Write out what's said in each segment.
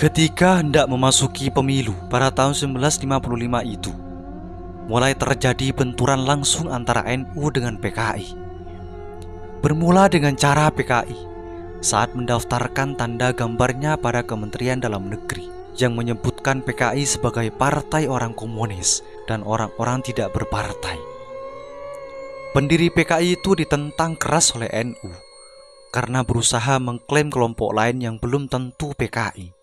Ketika hendak memasuki pemilu pada tahun 1955 itu, mulai terjadi benturan langsung antara NU dengan PKI. Bermula dengan cara PKI saat mendaftarkan tanda gambarnya pada Kementerian Dalam Negeri yang menyebutkan PKI sebagai partai orang komunis dan orang-orang tidak berpartai. Pendiri PKI itu ditentang keras oleh NU karena berusaha mengklaim kelompok lain yang belum tentu PKI.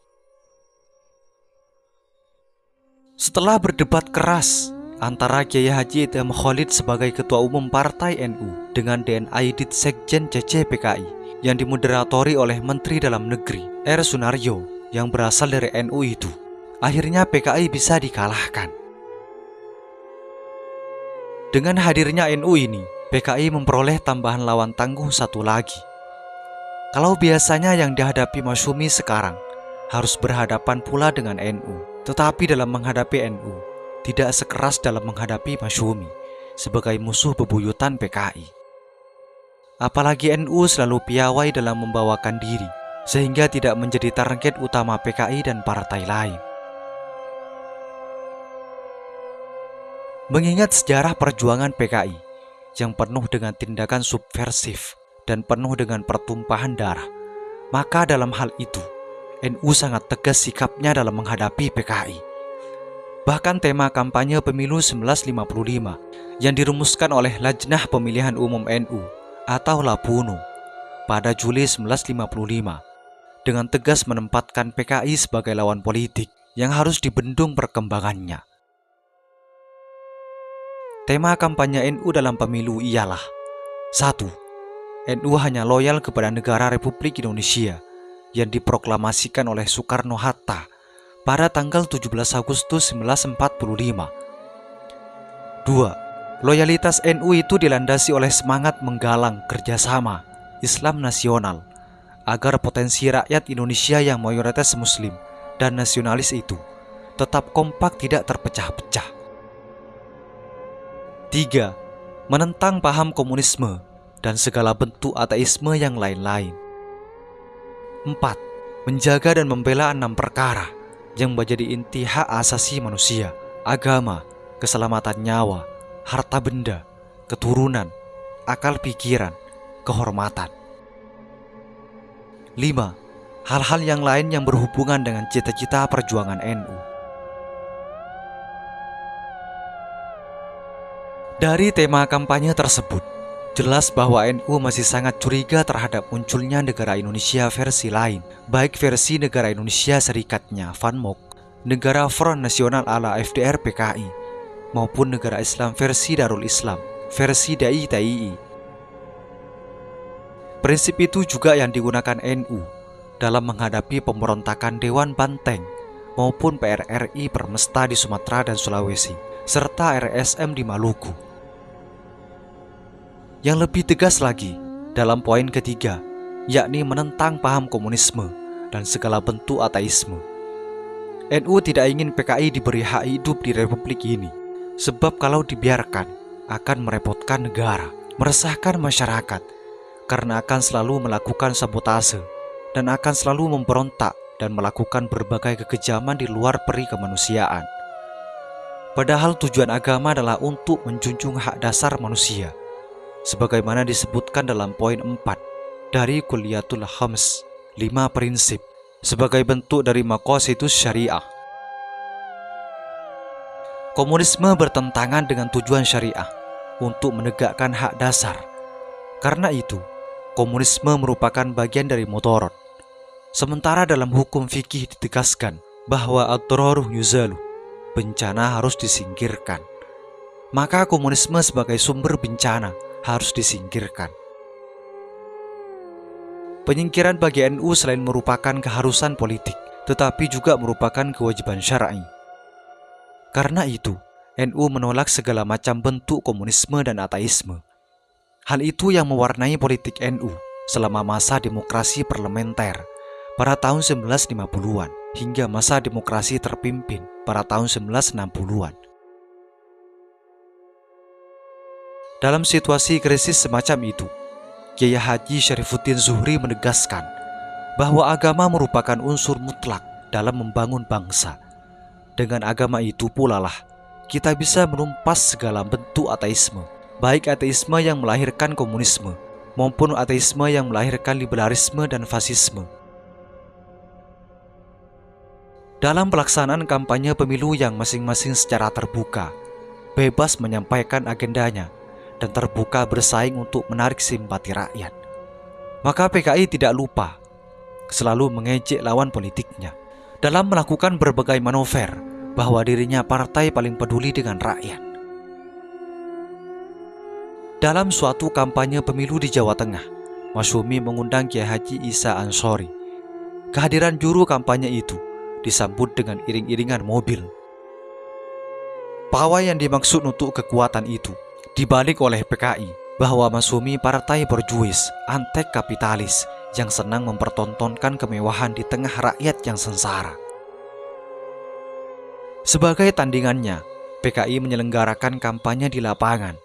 Setelah berdebat keras antara Kiai Haji Item Khalid sebagai Ketua Umum Partai NU dengan DN Aidit Sekjen CC PKI yang dimoderatori oleh Menteri Dalam Negeri R. Sunaryo yang berasal dari NU itu, akhirnya PKI bisa dikalahkan. Dengan hadirnya NU ini, PKI memperoleh tambahan lawan tangguh satu lagi. Kalau biasanya yang dihadapi Masyumi sekarang harus berhadapan pula dengan NU, tetapi dalam menghadapi NU tidak sekeras dalam menghadapi Masyumi sebagai musuh bebuyutan PKI. Apalagi NU selalu piawai dalam membawakan diri, sehingga tidak menjadi target utama PKI dan partai lain. Mengingat sejarah perjuangan PKI yang penuh dengan tindakan subversif dan penuh dengan pertumpahan darah, maka dalam hal itu NU sangat tegas sikapnya dalam menghadapi PKI. Bahkan tema kampanye pemilu 1955 yang dirumuskan oleh Lajnah Pemilihan Umum NU atau LAPUNU pada Juli 1955 dengan tegas menempatkan PKI sebagai lawan politik yang harus dibendung perkembangannya. Tema kampanye NU dalam pemilu ialah 1. NU hanya loyal kepada negara Republik Indonesia yang diproklamasikan oleh Soekarno-Hatta pada tanggal 17 Agustus 1945. 2. Loyalitas NU itu dilandasi oleh semangat menggalang kerjasama Islam nasional agar potensi rakyat Indonesia yang mayoritas Muslim dan nasionalis itu tetap kompak tidak terpecah-pecah. 3. Menentang paham komunisme dan segala bentuk ateisme yang lain-lain. 4. Menjaga dan membela 6 perkara yang menjadi inti hak asasi manusia, agama, keselamatan nyawa, harta benda, keturunan, akal pikiran, kehormatan. 5. Hal-hal yang lain yang berhubungan dengan cita-cita perjuangan NU. Dari tema kampanye tersebut, jelas bahwa NU masih sangat curiga terhadap munculnya negara Indonesia versi lain, baik versi negara Indonesia Serikatnya VanMook, negara Front Nasional ala FDR PKI, maupun negara Islam versi Darul Islam, versi Dai TII. Prinsip itu juga yang digunakan NU dalam menghadapi pemberontakan Dewan Banteng maupun PRRI Permesta di Sumatera dan Sulawesi, serta RSM di Maluku. Yang lebih tegas lagi dalam poin ketiga, yakni menentang paham komunisme dan segala bentuk ateisme. NU tidak ingin PKI diberi hak hidup di republik ini, sebab kalau dibiarkan akan merepotkan negara, meresahkan masyarakat, karena akan selalu melakukan sabotase dan akan selalu memberontak dan melakukan berbagai kekejaman di luar peri kemanusiaan. Padahal tujuan agama adalah untuk menjunjung hak dasar manusia, sebagaimana disebutkan dalam poin 4 dari Kulliyatul Khams, 5 prinsip sebagai bentuk dari maqasidus syariah. Komunisme bertentangan dengan tujuan syariah untuk menegakkan hak dasar. Karena itu, komunisme merupakan bagian dari mudharat. Sementara dalam hukum fikih ditegaskan bahwa ad-dararu yuzalu, bencana harus disingkirkan. Maka komunisme sebagai sumber bencana harus disingkirkan. Penyingkiran bagi NU selain merupakan keharusan politik, tetapi juga merupakan kewajiban syar'i. Karena itu, NU menolak segala macam bentuk komunisme dan ateisme. Hal itu yang mewarnai politik NU selama masa demokrasi parlementer pada tahun 1950-an hingga masa demokrasi terpimpin pada tahun 1960-an. Dalam situasi krisis semacam itu, Kiai Haji Syarifuddin Zuhri menegaskan bahwa agama merupakan unsur mutlak dalam membangun bangsa. Dengan agama itu pula lah kita bisa menumpas segala bentuk ateisme, baik ateisme yang melahirkan komunisme maupun ateisme yang melahirkan liberalisme dan fasisme. Dalam pelaksanaan kampanye pemilu yang masing-masing secara terbuka, bebas menyampaikan agendanya, dan terbuka bersaing untuk menarik simpati rakyat, maka PKI tidak lupa selalu mengejek lawan politiknya dalam melakukan berbagai manuver bahwa dirinya partai paling peduli dengan rakyat. Dalam suatu kampanye pemilu di Jawa Tengah, Masyumi mengundang Kiai Haji Isa Ansori. Kehadiran juru kampanye itu disambut dengan iring-iringan mobil. Pawai yang dimaksud untuk kekuatan itu dibalik oleh PKI bahwa Masyumi partai berjuis, antek kapitalis yang senang mempertontonkan kemewahan di tengah rakyat yang sengsara. Sebagai tandingannya, PKI menyelenggarakan kampanye di lapangan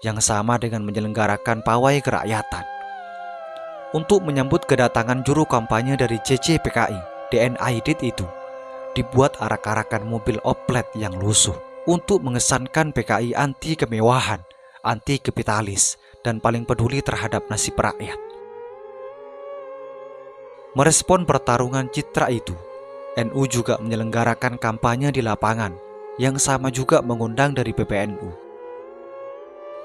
yang sama dengan menyelenggarakan pawai kerakyatan. Untuk menyambut kedatangan juru kampanye dari CC PKI, DNAID itu dibuat arak-arakan mobil oplet yang lusuh untuk mengesankan PKI anti kemewahan, anti kapitalis, dan paling peduli terhadap nasib rakyat. Merespon pertarungan citra itu, NU juga menyelenggarakan kampanye di lapangan yang sama juga mengundang dari PBNU.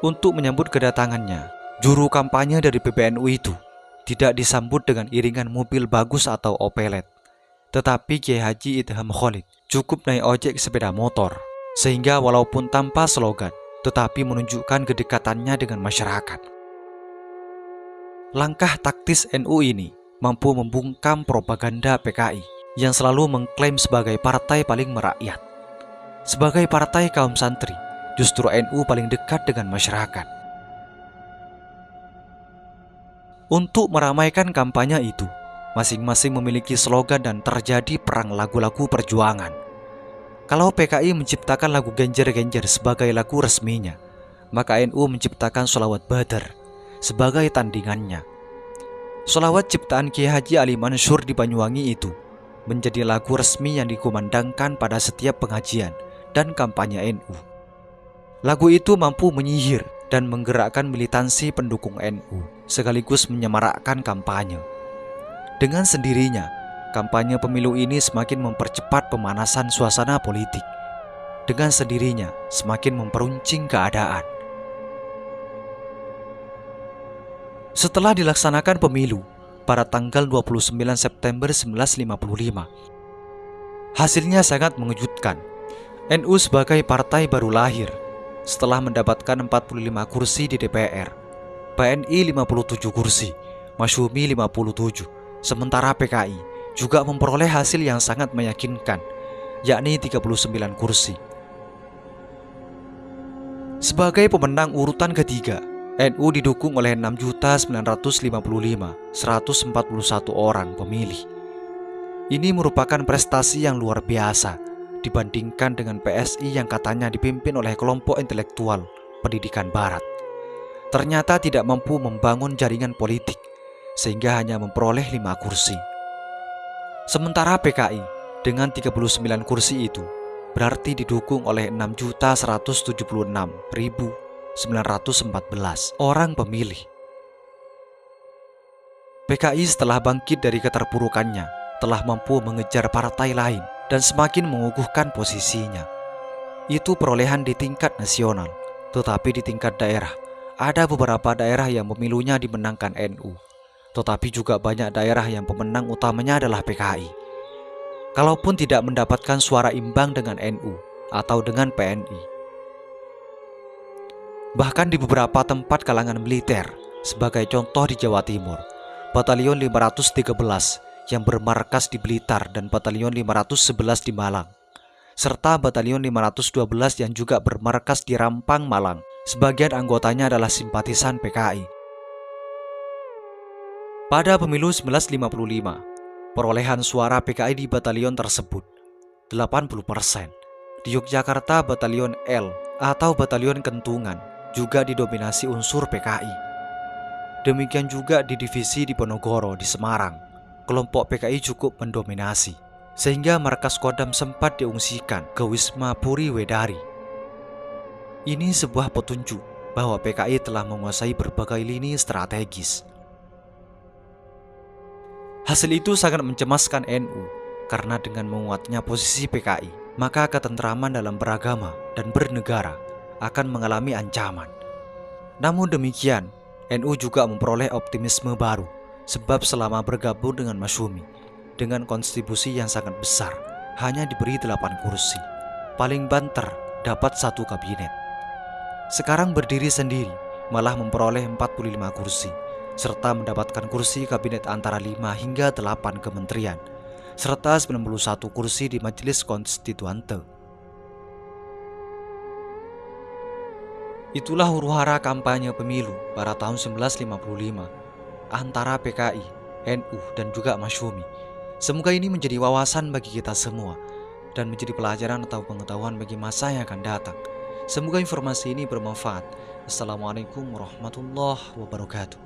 Untuk menyambut kedatangannya, juru kampanye dari PBNU itu tidak disambut dengan iringan mobil bagus atau opelet, tetapi Kiai Haji Idham Khalid cukup naik ojek sepeda motor, sehingga walaupun tanpa slogan, tetapi menunjukkan kedekatannya dengan masyarakat. Langkah taktis NU ini mampu membungkam propaganda PKI yang selalu mengklaim sebagai partai paling merakyat. Sebagai partai kaum santri, justru NU paling dekat dengan masyarakat. Untuk meramaikan kampanye itu, masing-masing memiliki slogan dan terjadi perang lagu-lagu perjuangan. Kalau PKI menciptakan lagu Genjer-Genjer sebagai lagu resminya, maka NU menciptakan Sholawat Badar sebagai tandingannya. Sholawat ciptaan Kiai Haji Ali Mansur di Banyuwangi itu menjadi lagu resmi yang dikumandangkan pada setiap pengajian dan kampanye NU. Lagu itu mampu menyihir dan menggerakkan militansi pendukung NU, sekaligus menyemarakkan kampanye. Dengan sendirinya, kampanye pemilu ini semakin mempercepat pemanasan suasana politik. Dengan sendirinya, semakin memperuncing keadaan. Setelah dilaksanakan pemilu pada tanggal 29 September 1955, hasilnya sangat mengejutkan. NU sebagai partai baru lahir setelah mendapatkan 45 kursi di DPR, PNI 57 kursi, Masyumi 57, sementara PKI juga memperoleh hasil yang sangat meyakinkan, yakni 39 kursi. Sebagai pemenang urutan ketiga, NU didukung oleh 6.955.141 orang pemilih. Ini merupakan prestasi yang luar biasa dibandingkan dengan PSI yang katanya dipimpin oleh kelompok intelektual pendidikan barat. Ternyata tidak mampu membangun jaringan politik sehingga hanya memperoleh 5 kursi. Sementara PKI dengan 39 kursi itu berarti didukung oleh 6.176.914 orang pemilih. PKI setelah bangkit dari keterpurukannya telah mampu mengejar partai lain dan semakin mengukuhkan posisinya. Itu perolehan di tingkat nasional, tetapi di tingkat daerah ada beberapa daerah yang pemilunya dimenangkan NU, tetapi juga banyak daerah yang pemenang utamanya adalah PKI. Kalaupun tidak mendapatkan suara imbang dengan NU atau dengan PNI. Bahkan di beberapa tempat kalangan militer, sebagai contoh di Jawa Timur, Batalion 513 yang bermarkas di Blitar dan Batalion 511 di Malang, serta Batalion 512 yang juga bermarkas di Rampang, Malang, sebagian anggotanya adalah simpatisan PKI. Pada pemilu 1955, perolehan suara PKI di batalion tersebut 80%. Di Yogyakarta, Batalion L atau Batalion Kentungan juga didominasi unsur PKI. Demikian juga di divisi di Ponorogo di Semarang, kelompok PKI cukup mendominasi. sehingga markas Kodam sempat diungsikan ke Wisma Puri Wedari. Ini sebuah petunjuk bahwa PKI telah menguasai berbagai lini strategis. Hasil itu sangat mencemaskan NU, karena dengan menguatnya posisi PKI, maka ketentraman dalam beragama dan bernegara akan mengalami ancaman. Namun demikian, NU juga memperoleh optimisme baru, sebab selama bergabung dengan Masyumi, dengan kontribusi yang sangat besar, hanya diberi 8 kursi, paling banter dapat 1 kabinet. Sekarang berdiri sendiri, malah memperoleh 45 kursi, serta mendapatkan kursi kabinet antara 5 hingga 8 kementerian, serta 91 kursi di Majelis Konstituante. Itulah huru-hara kampanye pemilu pada tahun 1955 antara PKI, NU, dan juga Masyumi. Semoga ini menjadi wawasan bagi kita semua dan menjadi pelajaran atau pengetahuan bagi masa yang akan datang. Semoga informasi ini bermanfaat. Assalamualaikum warahmatullahi wabarakatuh.